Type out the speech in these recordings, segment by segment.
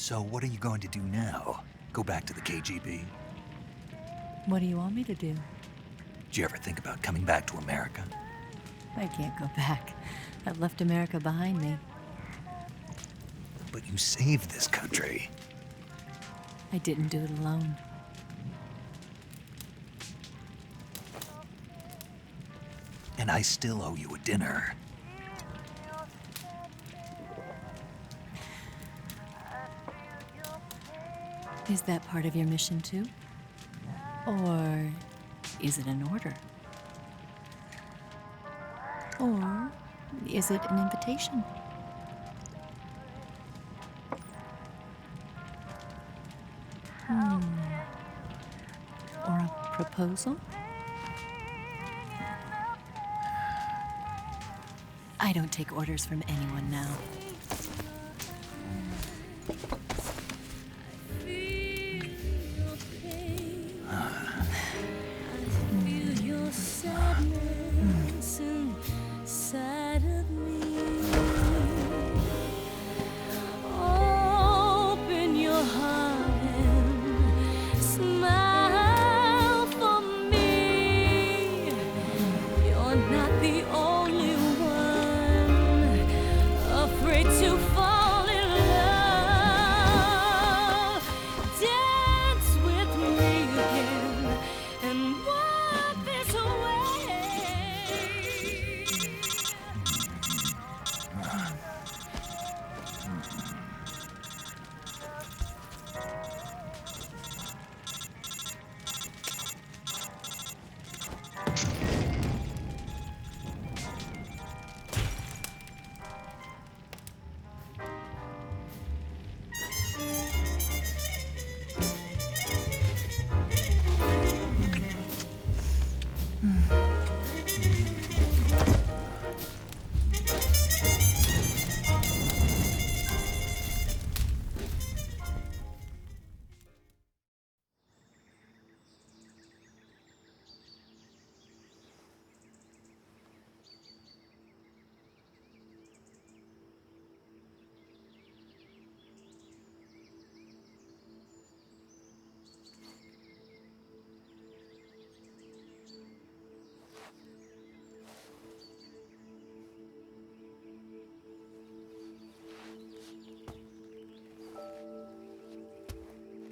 So what are you going to do now? Go back to the KGB? What do you want me to do? Did you ever think about coming back to America? I can't go back. I've left America behind me. But you saved this country. I didn't do it alone. And I still owe you a dinner. Is that part of your mission too? Or is it an order? Or is it an invitation? Or a proposal? I don't take orders from anyone now.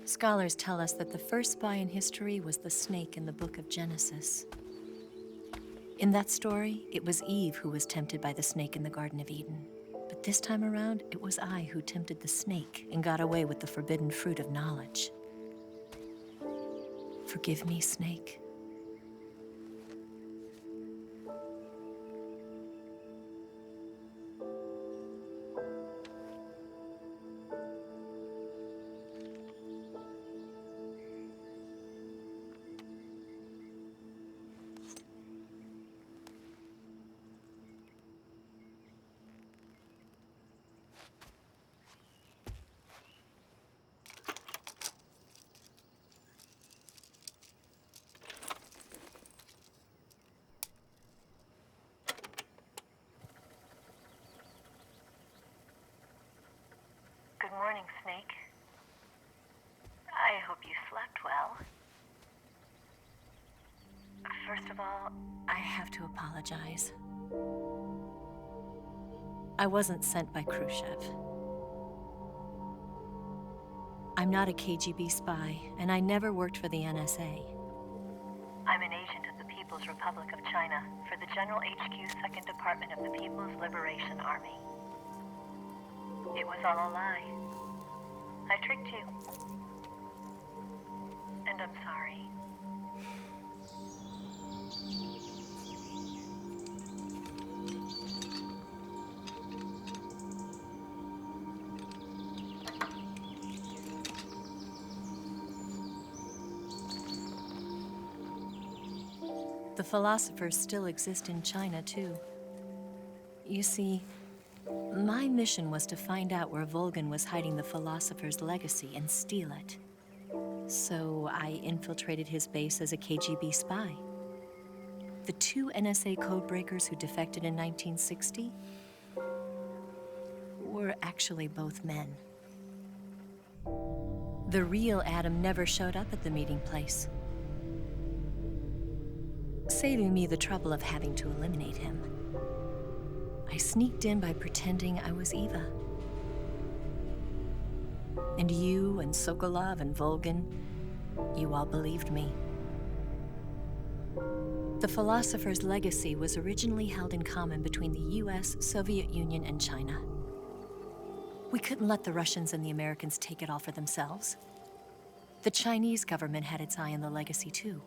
Scholars tell us that the first spy in history was the snake in the book of Genesis. In that story, it was Eve who was tempted by the snake in the Garden of Eden. But this time around, it was I who tempted the snake and got away with the forbidden fruit of knowledge. Forgive me, snake. Good morning, Snake. I hope you slept well. First of all, I have to apologize. I wasn't sent by Khrushchev. I'm not a KGB spy, and I never worked for the NSA. I'm an agent of the People's Republic of China for the General HQ 2nd Department of the People's Liberation Army. It was all a lie. I tricked you. And I'm sorry. The philosophers still exist in China, too. You see, my mission was to find out where Volgin was hiding the philosopher's legacy and steal it. So I infiltrated his base as a KGB spy. The two NSA codebreakers who defected in 1960 were actually both men. The real Adam never showed up at the meeting place, saving me the trouble of having to eliminate him. I sneaked in by pretending I was Eva. And you and Sokolov and Volgin, you all believed me. The philosopher's legacy was originally held in common between the US, Soviet Union, and China. We couldn't let the Russians and the Americans take it all for themselves. The Chinese government had its eye on the legacy too.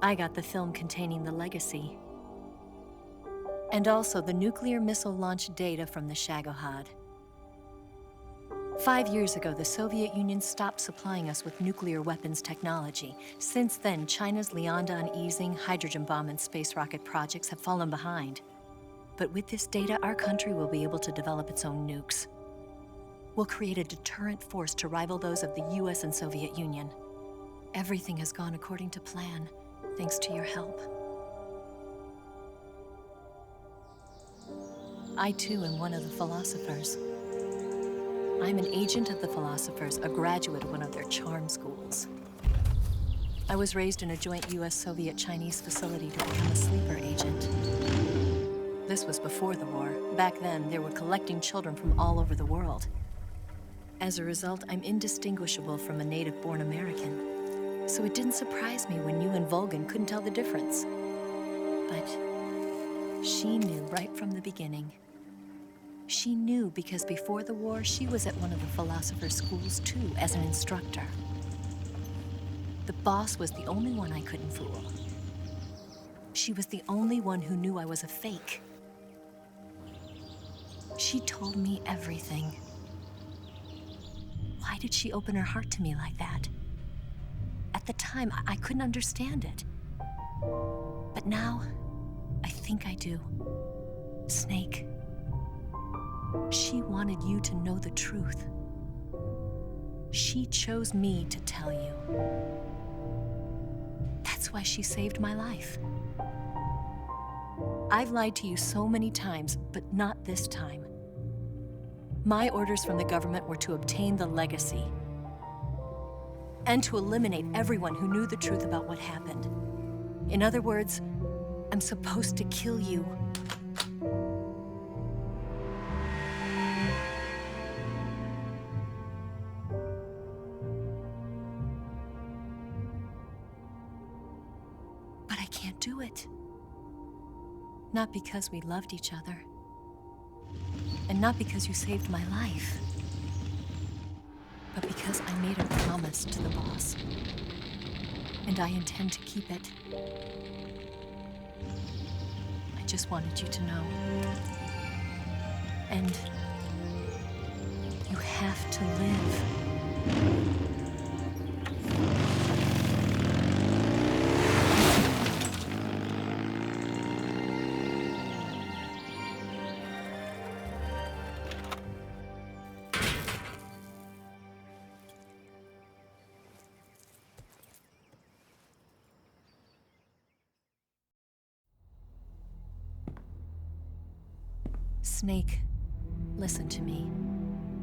I got the film containing the legacy, and also the nuclear missile launch data from the Shagohod. 5 years ago, the Soviet Union stopped supplying us with nuclear weapons technology. Since then, China's Liaodong easing, hydrogen bomb, and space rocket projects have fallen behind. But with this data, our country will be able to develop its own nukes. We'll create a deterrent force to rival those of the US and Soviet Union. Everything has gone according to plan, thanks to your help. I too am one of the philosophers. I'm an agent of the philosophers, a graduate of one of their charm schools. I was raised in a joint US-Soviet-Chinese facility to become a sleeper agent. This was before the war. Back then, they were collecting children from all over the world. As a result, I'm indistinguishable from a native-born American. So it didn't surprise me when you and Volgin couldn't tell the difference. But she knew right from the beginning. She knew because before the war, she was at one of the philosopher's schools too, as an instructor. The boss was the only one I couldn't fool. She was the only one who knew I was a fake. She told me everything. Why did she open her heart to me like that? At the time, I couldn't understand it. But now, I think I do. Snake. She wanted you to know the truth. She chose me to tell you. That's why she saved my life. I've lied to you so many times, but not this time. My orders from the government were to obtain the legacy and to eliminate everyone who knew the truth about what happened. In other words, I'm supposed to kill you. But I can't do it. Not because we loved each other. And not because you saved my life. But because I made a promise to the boss. And I intend to keep it. I just wanted you to know. And you have to live. Snake, listen to me.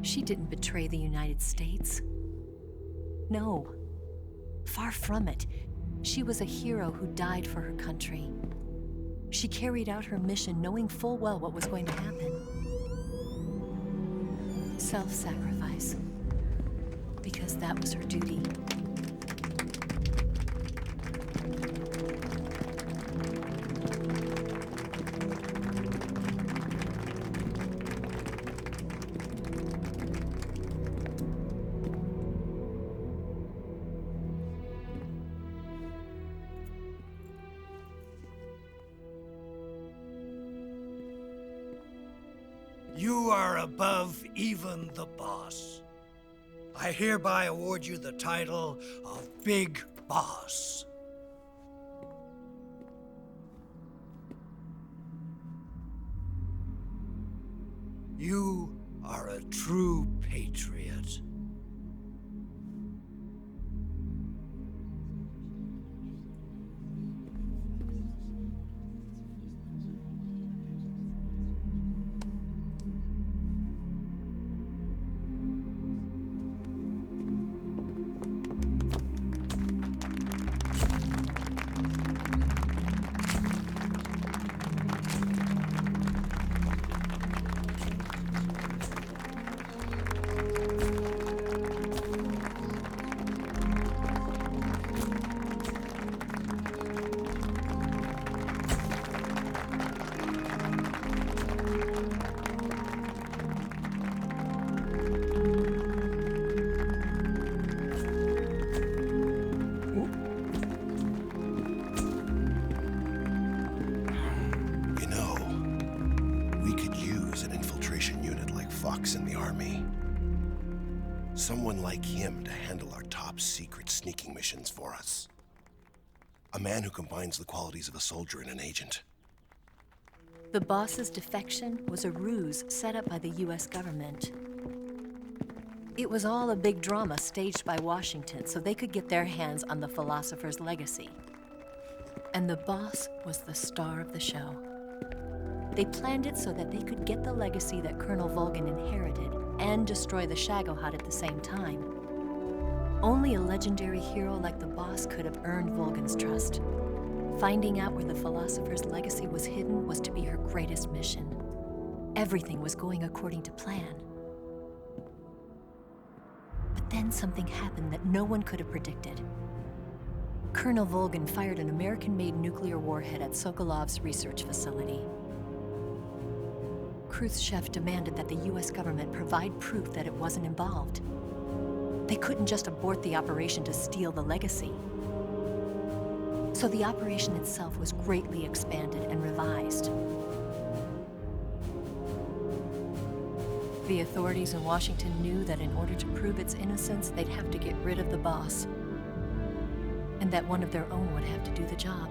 She didn't betray the United States. No. Far from it. She was a hero who died for her country. She carried out her mission knowing full well what was going to happen. Self-sacrifice. Because that was her duty. You are above even the boss. I hereby award you the title of Big Boss. You are a true patriot. Alex in the army. Someone like him to handle our top secret sneaking missions for us. A man who combines the qualities of a soldier and an agent. The boss's defection was a ruse set up by the US government. It was all a big drama staged by Washington so they could get their hands on the philosopher's legacy. And the boss was the star of the show. They planned it so that they could get the legacy that Colonel Volgin inherited and destroy the Shagohod at the same time. Only a legendary hero like the boss could have earned Volgin's trust. Finding out where the philosopher's legacy was hidden was to be her greatest mission. Everything was going according to plan. But then something happened that no one could have predicted. Colonel Volgin fired an American-made nuclear warhead at Sokolov's research facility. Khrushchev demanded that the US government provide proof that it wasn't involved. They couldn't just abort the operation to steal the legacy. So the operation itself was greatly expanded and revised. The authorities in Washington knew that in order to prove its innocence, they'd have to get rid of the boss, and that one of their own would have to do the job.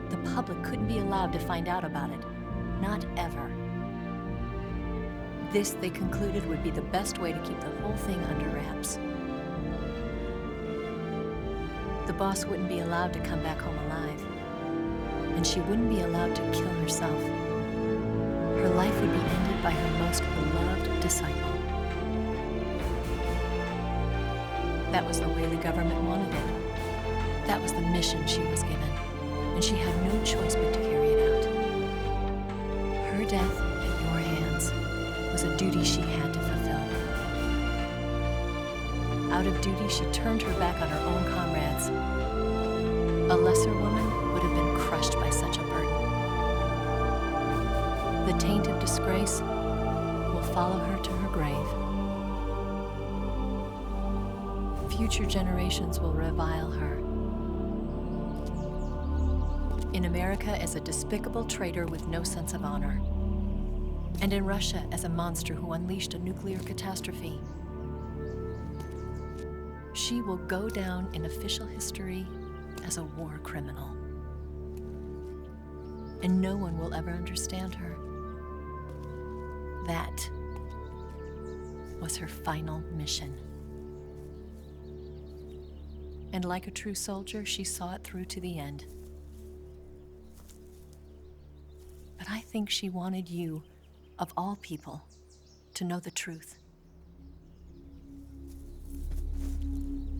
The public couldn't be allowed to find out about it, not ever. This, they concluded, would be the best way to keep the whole thing under wraps. The boss wouldn't be allowed to come back home alive, and she wouldn't be allowed to kill herself. Her life would be ended by her most beloved disciple. That was the way the government wanted it. That was the mission she was given, and she had no choice but to carry it out. Her death at your hands was a duty she had to fulfill. Out of duty, she turned her back on her own comrades. A lesser woman would have been crushed by such a burden. The taint of disgrace will follow her to her grave. Future generations will revile her. In America as a despicable traitor with no sense of honor. And in Russia as a monster who unleashed a nuclear catastrophe. She will go down in official history as a war criminal. And no one will ever understand her. That was her final mission. And like a true soldier, she saw it through to the end. But I think she wanted you, of all people, to know the truth.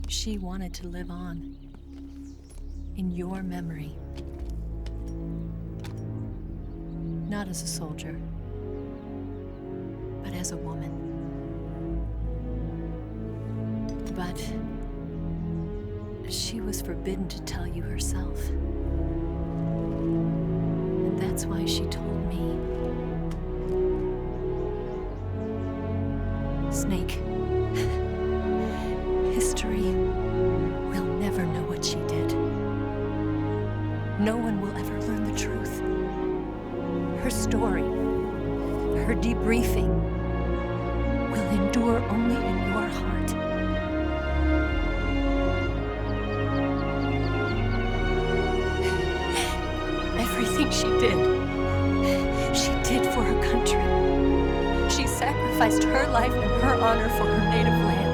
She wanted to live on in your memory. Not as a soldier, but as a woman. But she was forbidden to tell you herself. And that's why she told me. Snake, history will never know what she did. No one will ever learn the truth. Her story, her debriefing, will endure only in your heart. Everything she did for her country. She sacrificed her life and her honor for her native land.